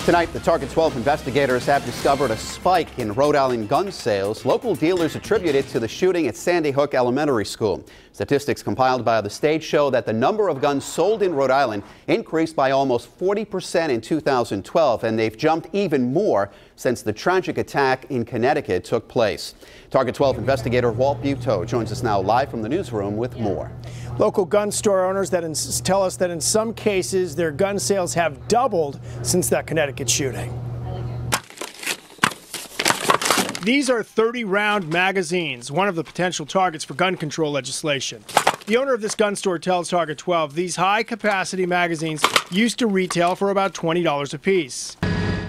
Tonight, the Target 12 investigators have discovered a spike in Rhode Island gun sales. Local dealers attribute it to the shooting at Sandy Hook Elementary School. Statistics compiled by the state show that the number of guns sold in Rhode Island increased by almost 40% in 2012, and they've jumped even more since the tragic attack in Connecticut took place. Target 12 investigator Walt Buteau joins us now live from the newsroom with more. Local gun store owners tell us that in some cases their gun sales have doubled since that Connecticut shooting. These are 30-round magazines, one of the potential targets for gun control legislation. The owner of this gun store tells Target 12 these high-capacity magazines used to retail for about $20 a piece.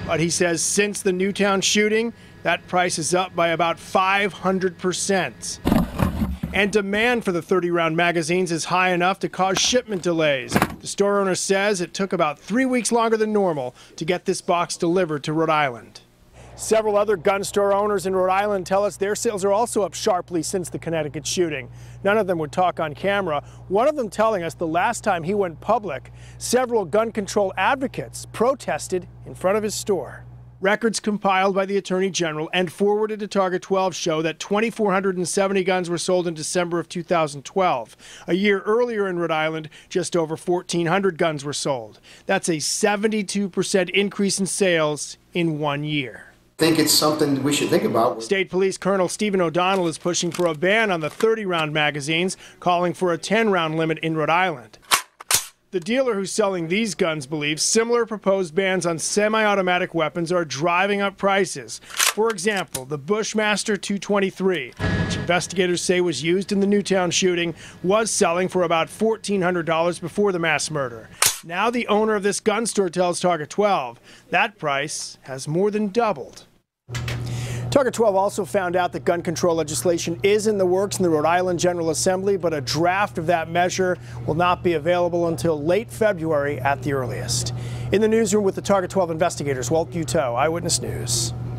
But he says since the Newtown shooting, that price is up by about 500%. And demand for the 30-round magazines is high enough to cause shipment delays. The store owner says it took about 3 weeks longer than normal to get this box delivered to Rhode Island. Several other gun store owners in Rhode Island tell us their sales are also up sharply since the Connecticut shooting. None of them would talk on camera. One of them telling us the last time he went public, several gun control advocates protested in front of his store. Records compiled by the Attorney General and forwarded to Target 12 show that 2,470 guns were sold in December of 2012. A year earlier in Rhode Island, just over 1,400 guns were sold. That's a 72% increase in sales in 1 year. I think it's something we should think about. State Police Colonel Stephen O'Donnell is pushing for a ban on the 30-round magazines, calling for a 10-round limit in Rhode Island. The dealer who's selling these guns believes similar proposed bans on semi-automatic weapons are driving up prices. For example, the Bushmaster 223, which investigators say was used in the Newtown shooting, was selling for about $1,400 before the mass murder. Now the owner of this gun store tells Target 12 that price has more than doubled. Target 12 also found out that gun control legislation is in the works in the Rhode Island General Assembly, but a draft of that measure will not be available until late February at the earliest. In the newsroom with the Target 12 investigators, Walt Buteau, Eyewitness News.